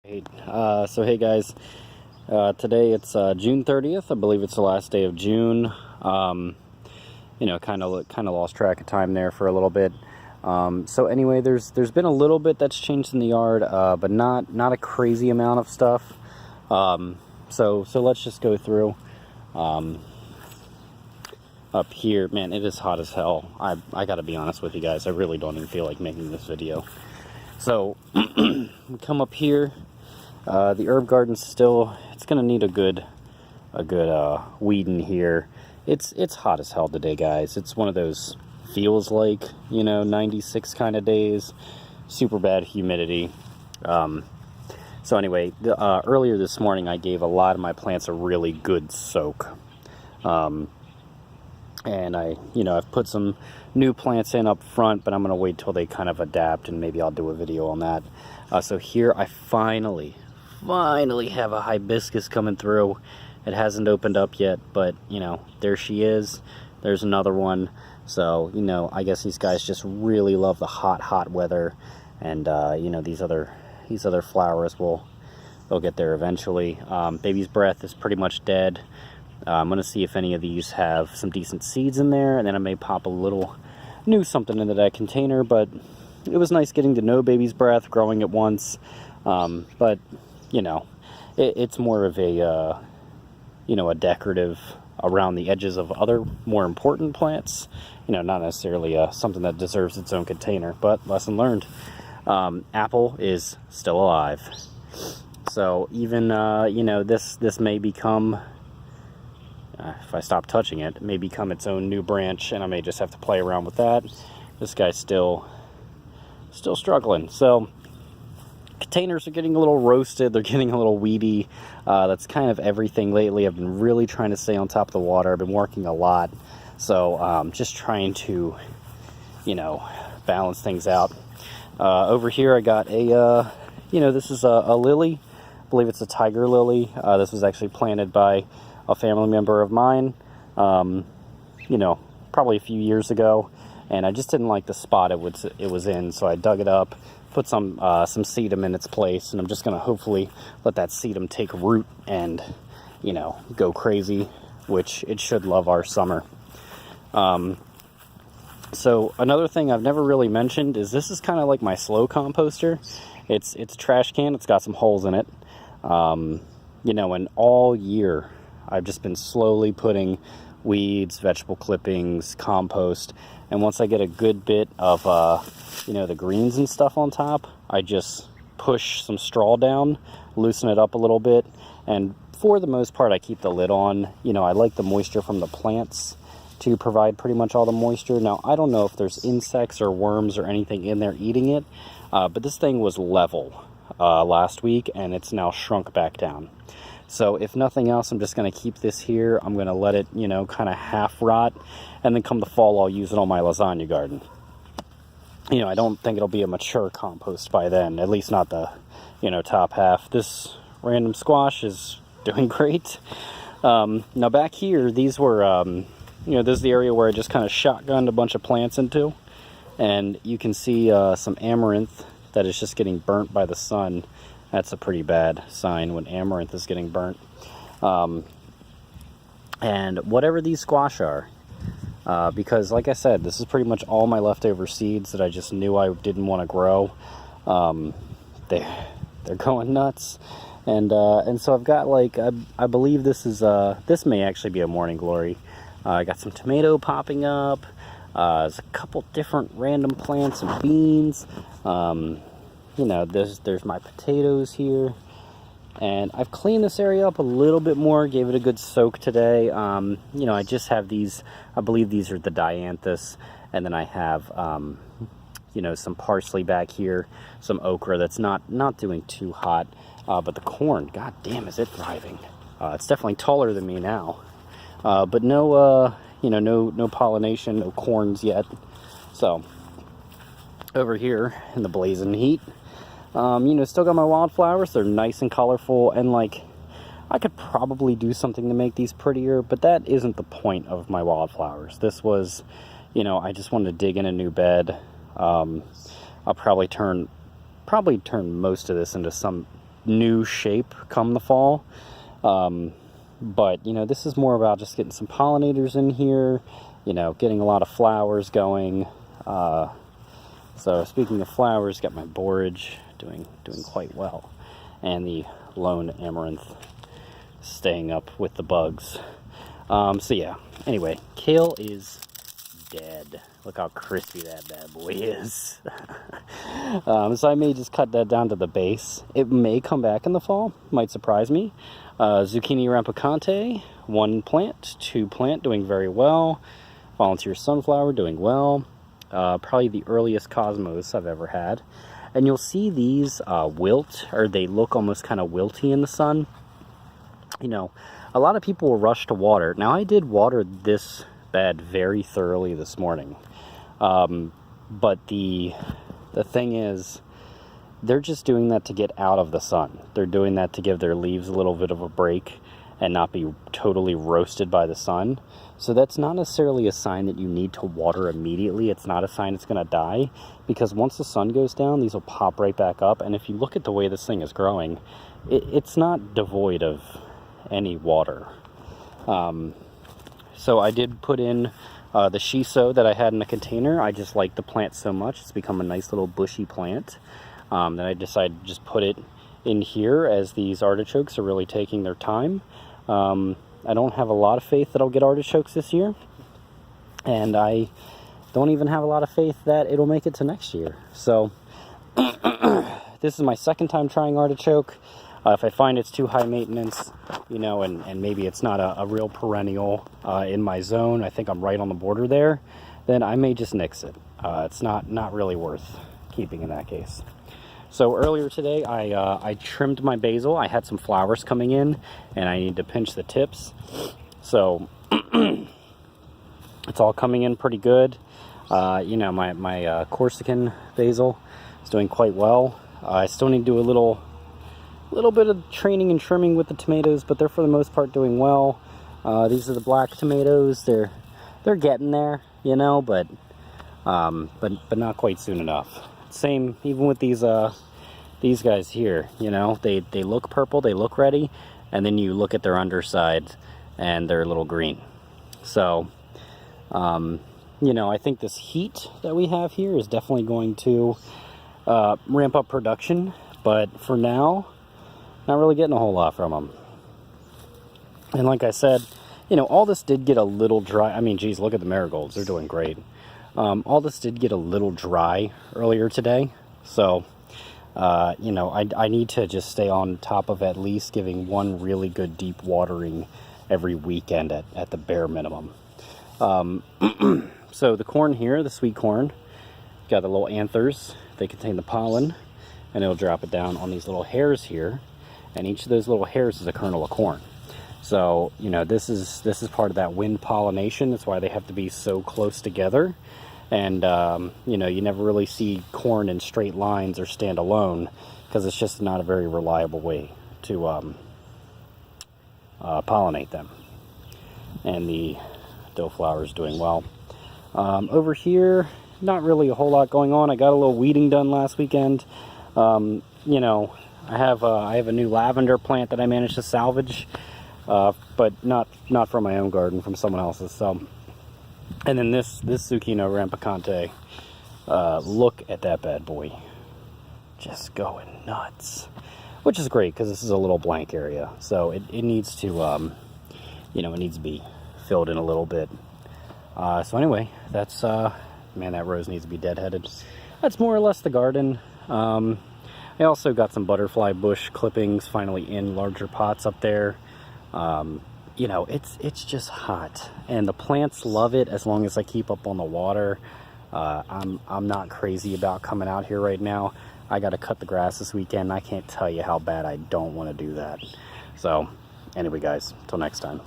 So hey guys, today it's June 30th. I believe it's the last day of June. Kind of lost track of time there for a little bit. So anyway, there's been a little bit that's changed in the yard, but not a crazy amount of stuff. So let's just go through. Up here, man, it is hot as hell. I gotta be honest with you guys, I really don't even feel like making this video. So we come up here. The herb garden's still, it's gonna need a good weeding here. It's hot as hell today, guys. It's one of those feels like, 96 kind of days, super bad humidity. So anyway, earlier this morning I gave a lot of my plants a really good soak. And I've put some new plants in up front, but I'm gonna wait till they kind of adapt, and maybe I'll do a video on that. So here I finally have a hibiscus coming through. It hasn't opened up yet, but there she is. There's another one. So I guess these guys just really love the hot weather, and these other flowers they'll get there eventually. Baby's breath is pretty much dead. I'm gonna see if any of these have some decent seeds in there, and then I may pop a little new something into that container. But it was nice getting to know baby's breath, growing it once. But it's more of a a decorative around the edges of other more important plants. Not necessarily something that deserves its own container. But lesson learned. Apple is still alive. So even this may become, if I stop touching it, it may become its own new branch, and I may just have to play around with that. This guy's still struggling. So containers are getting a little roasted, they're getting a little weedy. That's kind of everything lately. I've been really trying to stay on top of the water. I've been working a lot, so just trying to balance things out. Over here I got a this is a lily. I believe it's a tiger lily. This was actually planted by a family member of mine, probably a few years ago, and I just didn't like the spot it was in, so I dug it up, put some sedum in its place, and I'm just gonna hopefully let that sedum take root and go crazy, which it should love our summer. So another thing I've never really mentioned is this is kind of like my slow composter. It's a trash can. It's got some holes in it, and all year I've just been slowly putting weeds, vegetable clippings, compost, and once I get a good bit of the greens and stuff on top, I just push some straw down, loosen it up a little bit, and for the most part I keep the lid on. I like the moisture from the plants to provide pretty much all the moisture. Now I don't know if there's insects or worms or anything in there eating it, but this thing was level last week, and it's now shrunk back down. So if nothing else, I'm just going to keep this here. I'm going to let it, kind of half rot, and then come the fall, I'll use it on my lasagna garden. I don't think it'll be a mature compost by then, at least not the, top half. This random squash is doing great. Now back here, these were, this is the area where I just kind of shotgunned a bunch of plants into, and you can see some amaranth that is just getting burnt by the sun. That's a pretty bad sign when amaranth is getting burnt. And whatever these squash are, because like I said, this is pretty much all my leftover seeds that I just knew I didn't want to grow. They're going nuts. And so I've got I believe this is, this may actually be a morning glory. I got some tomato popping up. There's a couple different random plants and beans. There's my potatoes here, and I've cleaned this area up a little bit more, gave it a good soak today. I just have these, I believe these are the dianthus, and then I have, some parsley back here, some okra that's not doing too hot, but the corn, god damn, is it thriving. It's definitely taller than me now, but no pollination, no corns yet. So over here in the blazing heat, still got my wildflowers. They're nice and colorful, and I could probably do something to make these prettier, but that isn't the point of my wildflowers. This was, I just wanted to dig in a new bed. I'll probably turn most of this into some new shape come the fall. But, you know, this is more about just getting some pollinators in here, you know, getting a lot of flowers going. So speaking of flowers, got my borage doing quite well. And the lone amaranth staying up with the bugs. So yeah, anyway, kale is dead. Look how crispy that bad boy is. So I may just cut that down to the base. It may come back in the fall, might surprise me. Zucchini rampicante, 1 plant, 2 plant, doing very well. Volunteer sunflower, doing well. Probably the earliest cosmos I've ever had. And you'll see these wilt, or they look almost kind of wilty in the sun. You know, a lot of people will rush to water. Now, I did water this bed very thoroughly this morning. But the thing is, they're just doing that to get out of the sun. They're doing that to give their leaves a little bit of a break and not be totally roasted by the sun. So that's not necessarily a sign that you need to water immediately. It's not a sign it's going to die, because once the sun goes down, these will pop right back up. And if you look at the way this thing is growing, it's not devoid of any water. So I did put in the shiso that I had in a container. I just like the plant so much. It's become a nice little bushy plant. Then I decided to just put it in here as these artichokes are really taking their time. I don't have a lot of faith that I'll get artichokes this year. And I don't even have a lot of faith that it'll make it to next year. So this is my second time trying artichoke. If I find it's too high maintenance, you know, and maybe it's not a real perennial in my zone, I think I'm right on the border there, then I may just nix it. It's not really worth keeping in that case. So earlier today, I trimmed my basil. I had some flowers coming in, and I need to pinch the tips. So it's all coming in pretty good. You know, my Corsican basil is doing quite well. I still need to do a little bit of training and trimming with the tomatoes, but they're for the most part doing well. These are the black tomatoes. They're getting there, you know, but not quite soon enough. Same even with these guys here, you know, they look purple, they look ready, and then you look at their underside and they're a little green. So you know, I think this heat that we have here is definitely going to ramp up production, but for now, not really getting a whole lot from them. And like I said, you know, all this did get a little dry. I mean, geez, look at the marigolds, they're doing great. All this did get a little dry earlier today, so you know, I need to just stay on top of at least giving one really good deep watering every weekend at the bare minimum. So the corn here, the sweet corn, got the little anthers. They contain the pollen, and it'll drop it down on these little hairs here, and each of those little hairs is a kernel of corn. So, you know, this is part of that wind pollination. That's why they have to be so close together. And, you know, you never really see corn in straight lines or stand alone, because it's just not a very reliable way to pollinate them. And the dough flower is doing well. Over here, not really a whole lot going on. I got a little weeding done last weekend. You know, I have a new lavender plant that I managed to salvage, but not from my own garden, from someone else's. So. And then this zucchini rampicante, look at that bad boy, just going nuts, which is great because this is a little blank area, so it needs to, you know, it needs to be filled in a little bit. So anyway, that's, man, that rose needs to be deadheaded. That's more or less the garden. I also got some butterfly bush clippings finally in larger pots up there. You know, it's just hot, and the plants love it as long as I keep up on the water. I'm not crazy about coming out here right now. I got to cut the grass this weekend. I can't tell you how bad I don't want to do that. So anyway, guys, till next time.